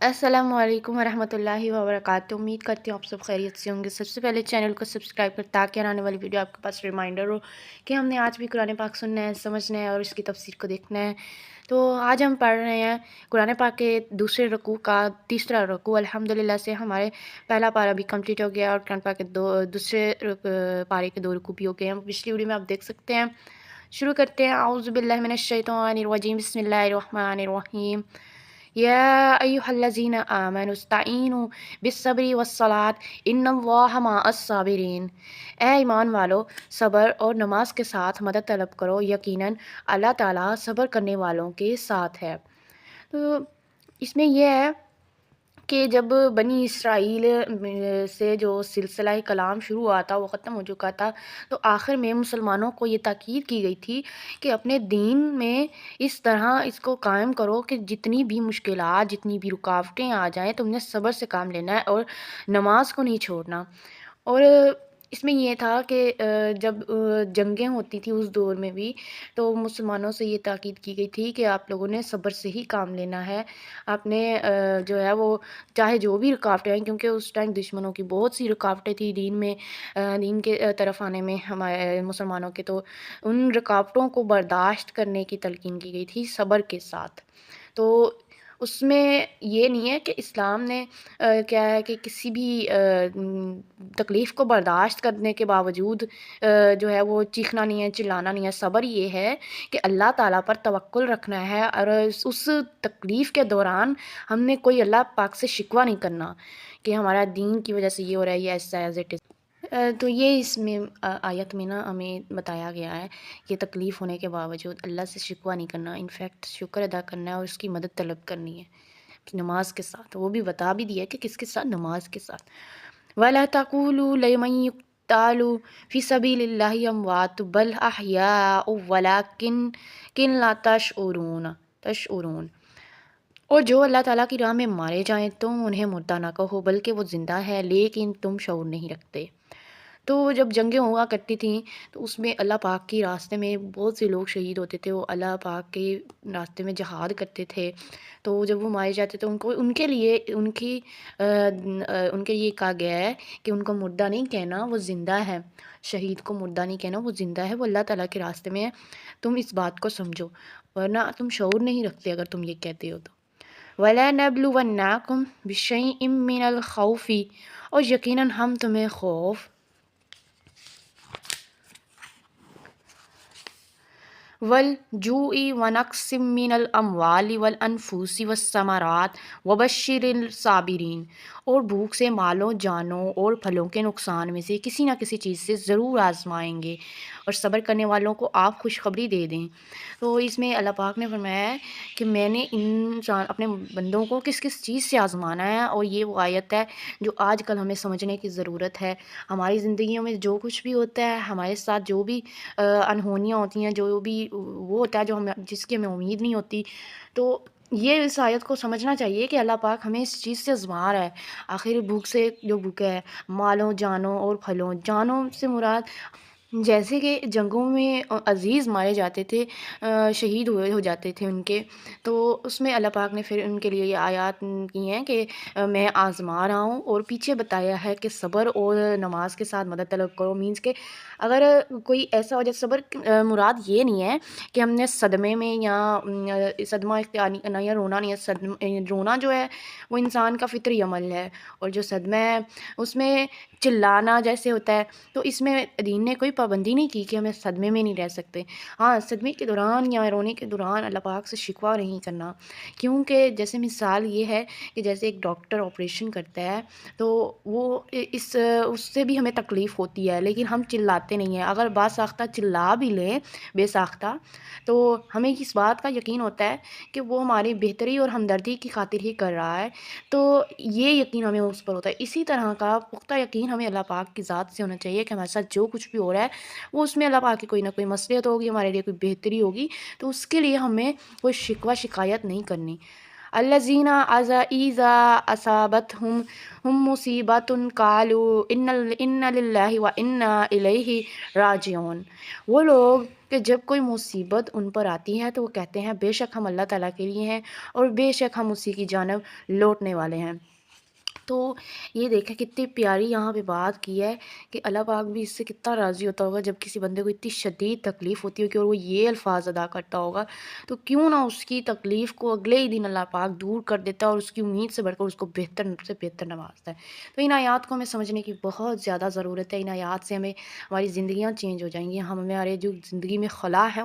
السلام علیکم ورحمۃ اللہ وبرکاتہ۔ امید کرتی ہوں آپ سب خیریت سے ہوں گے۔ سب سے پہلے چینل کو سبسکرائب کر تاکہ آنے والی ویڈیو آپ کے پاس ریمائنڈر ہو کہ ہم نے آج بھی قرآن پاک سننا ہے، سمجھنا ہے اور اس کی تفسیر کو دیکھنا ہے۔ تو آج ہم پڑھ رہے ہیں قرآن پاک کے دوسرے رکوع کا تیسرا رکوع۔ الحمدللہ سے ہمارے پہلا پارہ بھی کمپلیٹ ہو گیا اور قرآن پاک کے دوسرے پارے کے 2 رکوع بھی ہو گئے ہیں۔ پچھلی ویڈیو میں آپ دیکھ سکتے ہیں۔ شروع کرتے ہیں۔ اعوذ باللہ من الشیطان الرجیم، بسم اللہ الرحمن الرحیم۔ یا ایھا الذین آمنوا استعینوا بالصبر والصلاۃ ان اللہ مع الصابرین۔ اے ایمان والو، صبر اور نماز کے ساتھ مدد طلب کرو، یقیناً اللہ تعالیٰ صبر کرنے والوں کے ساتھ ہے۔ تو اس میں یہ ہے کہ جب بنی اسرائیل سے جو سلسلہ کلام شروع ہوا تھا وہ ختم ہو چکا تھا، تو آخر میں مسلمانوں کو یہ تاکید کی گئی تھی کہ اپنے دین میں اس طرح اس کو قائم کرو کہ جتنی بھی مشکلات، جتنی بھی رکاوٹیں آ جائیں تم نے صبر سے کام لینا ہے اور نماز کو نہیں چھوڑنا۔ اور اس میں یہ تھا کہ جب جنگیں ہوتی تھیں اس دور میں بھی، تو مسلمانوں سے یہ تاکید کی گئی تھی کہ آپ لوگوں نے صبر سے ہی کام لینا ہے۔ آپ نے جو ہے وہ چاہے جو بھی رکاوٹیں آئیں، کیونکہ اس ٹائم دشمنوں کی بہت سی رکاوٹیں تھیں دین میں، دین کے طرف آنے میں ہمارے مسلمانوں کے، تو ان رکاوٹوں کو برداشت کرنے کی تلقین کی گئی تھی صبر کے ساتھ۔ تو اس میں یہ نہیں ہے کہ اسلام نے کیا ہے کہ کسی بھی تکلیف کو برداشت کرنے کے باوجود جو ہے وہ چیخنا نہیں ہے، چلانا نہیں ہے۔ صبر یہ ہے کہ اللہ تعالیٰ پر توکل رکھنا ہے اور اس تکلیف کے دوران ہم نے کوئی اللہ پاک سے شکوہ نہیں کرنا کہ ہمارا دین کی وجہ سے یہ ہو رہا ہے، یہ ایسا ایز اٹ از۔ تو یہ اس میں آیت میں نا ہمیں بتایا گیا ہے کہ تکلیف ہونے کے باوجود اللہ سے شکوہ نہیں کرنا، انفیکٹ شکر ادا کرنا ہے اور اس کی مدد طلب کرنی ہے نماز کے ساتھ۔ وہ بھی بتا بھی دیا کہ کس کے ساتھ، نماز کے ساتھ۔ وَلَا تَقُولُوا لِمَن يُقْتَلُ فِي سَبِيلِ اللَّهِ أَمْوَاتٌ بَلْ أَحْيَاءٌ وَلَٰكِن لَا تَشْعُرُونَ۔ اور جو اللہ تعالیٰ کی راہ میں مارے جائیں تم انہیں مردہ نہ کہو، بلکہ وہ زندہ ہے لیکن تم شعور نہیں رکھتے۔ تو جب جنگیں ہوا کرتی تھیں تو اس میں اللہ پاک کے راستے میں بہت سے لوگ شہید ہوتے تھے، وہ اللہ پاک کے راستے میں جہاد کرتے تھے۔ تو جب وہ مارے جاتے تھے ان کے لیے ان کے لیے کہا گیا ہے کہ ان کو مردہ نہیں کہنا، وہ زندہ ہے۔ شہید کو مردہ نہیں کہنا، وہ زندہ ہے، وہ اللہ تعالیٰ کے راستے میں ہے۔ تم اس بات کو سمجھو، ورنہ تم شعور نہیں رکھتے اگر تم یہ کہتے ہو تو۔ وَلَنَبْلُوَنَّكُمْ بِشَيْءٍ مِّنَ الْخَوْفِ، اور یقیناً ہم تمہیں خوف، وَالْجُوعِ وَنَقْصٍ مِّنَ الْأَمْوَالِ وَالْأَنفُسِ وَالثَّمَرَاتِ وَبَشِّرِ الصَّابِرِينَ، اور بھوک سے، مالوں، جانوں اور پھلوں کے نقصان میں سے کسی نہ کسی چیز سے ضرور آزمائیں گے، اور صبر کرنے والوں کو آپ خوشخبری دے دیں۔ تو اس میں اللہ پاک نے فرمایا ہے کہ میں نے اپنے بندوں کو کس کس چیز سے آزمانا ہے، اور یہ وہ آیت ہے جو آج کل ہمیں سمجھنے کی ضرورت ہے۔ ہماری زندگیوں میں جو کچھ بھی ہوتا ہے، ہمارے ساتھ جو بھی انہونیاں ہوتی ہیں، جو بھی وہ ہوتا ہے جو جس کی ہمیں امید نہیں ہوتی، تو یہ اس آیت کو سمجھنا چاہیے کہ اللہ پاک ہمیں اس چیز سے آزما رہا ہے۔ آخر بھوک سے جو بھوکا ہے، مالوں، جانوں اور پھلوں، جانوں سے مراد جیسے کہ جنگوں میں عزیز مارے جاتے تھے، شہید ہو جاتے تھے ان کے، تو اس میں اللہ پاک نے پھر ان کے لیے یہ آیات کی ہیں کہ میں آزما رہا ہوں، اور پیچھے بتایا ہے کہ صبر اور نماز کے ساتھ مدد طلب کرو، مینس کہ اگر کوئی ایسا ہو جائے، صبر مراد یہ نہیں ہے کہ ہم نے صدمے میں یا صدمہ اختیار نہیں کرنا یا رونا نہیں ہے۔ رونا جو ہے وہ انسان کا فطری عمل ہے، اور جو صدمہ ہے اس میں چلانا جیسے ہوتا ہے، تو اس میں دین نے کوئی پابندی نہیں کی کہ ہمیں صدمے میں نہیں رہ سکتے۔ ہاں، صدمے کے دوران یا رونے کے دوران اللہ پاک سے شکوہ نہیں کرنا، کیونکہ جیسے مثال یہ ہے کہ جیسے ایک ڈاکٹر آپریشن کرتا ہے تو وہ اس سے بھی ہمیں تکلیف ہوتی ہے، لیکن ہم چلاتے نہیں ہیں۔ اگر باساختہ چلا بھی لیں بے ساختہ، تو ہمیں اس بات کا یقین ہوتا ہے کہ وہ ہماری بہتری اور ہمدردی کی خاطر ہی کر رہا ہے، تو یہ یقین ہمیں اس پر ہوتا ہے۔ اسی طرح کا پختہ یقین ہمیں اللہ پاک کی ذات سے ہونا چاہیے کہ ہمارے ساتھ جو کچھ بھی ہو رہا ہے وہ اس میں اللہ پاک کی کوئی نہ کوئی مصلحت ہوگی، ہمارے لیے کوئی بہتری ہوگی، تو اس کے لیے ہمیں کوئی شکوہ شکایت نہیں کرنی۔ الذین اذا اصابتہم مصیبۃ قالوا ان للہ و انا الیہ راجعون، وہ لوگ کہ جب کوئی مصیبت ان پر آتی ہے تو وہ کہتے ہیں بے شک ہم اللہ تعالیٰ کے لیے ہیں اور بے شک ہم اسی کی جانب لوٹنے والے ہیں۔ تو یہ دیکھیں کتنی پیاری یہاں پہ بات کی ہے کہ اللہ پاک بھی اس سے کتنا راضی ہوتا ہوگا جب کسی بندے کو اتنی شدید تکلیف ہوتی ہوگی اور وہ یہ الفاظ ادا کرتا ہوگا، تو کیوں نہ اس کی تکلیف کو اگلے ہی دن اللہ پاک دور کر دیتا ہے اور اس کی امید سے بڑھ کر اس کو بہتر سے بہتر نوازتا ہے۔ تو ان آیات کو ہمیں سمجھنے کی بہت زیادہ ضرورت ہے۔ ان آیات سے ہماری زندگیاں چینج ہو جائیں گی، ہمارے جو زندگی میں خلا ہے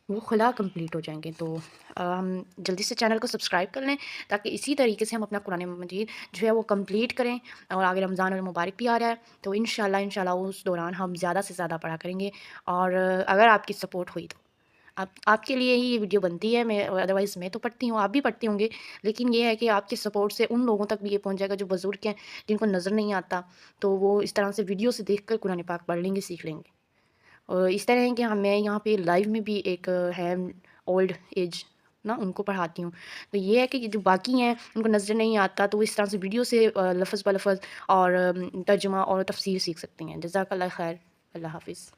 وہ خلا کمپلیٹ ہو جائیں گے۔ تو ہم جلدی سے چینل کو سبسکرائب کر لیں تاکہ اسی طریقے سے ہم اپنا قرآن مجید جو ہے وہ کمپلیٹ کریں، اور آگے رمضان المبارک بھی آ رہا ہے تو انشاءاللہ اس دوران ہم زیادہ سے زیادہ پڑھا کریں گے، اور اگر آپ کی سپورٹ ہوئی تو آپ کے لیے ہی یہ ویڈیو بنتی ہے، میں ادروائز میں تو پڑھتی ہوں، آپ بھی پڑھتے ہوں گے، لیکن یہ ہے کہ آپ کی سپورٹ سے ان لوگوں تک بھی یہ پہنچ جائے گا جو بزرگ ہیں، جن کو نظر نہیں آتا، تو وہ اس طرح سے ویڈیو سے دیکھ کر قرآن پاک پڑھ لیں گے، سیکھ لیں گے۔ اور اس طرح ہے کہ میں یہاں پہ لائیو میں بھی ایک ہے اولڈ ایج نا، ان کو پڑھاتی ہوں۔ تو یہ ہے کہ جو باقی ہیں ان کو نظر نہیں آتا تو وہ اس طرح سے ویڈیو سے لفظ بلفظ اور ترجمہ اور تفسیر سیکھ سکتے ہیں۔ جزاک اللہ خیر، اللہ حافظ۔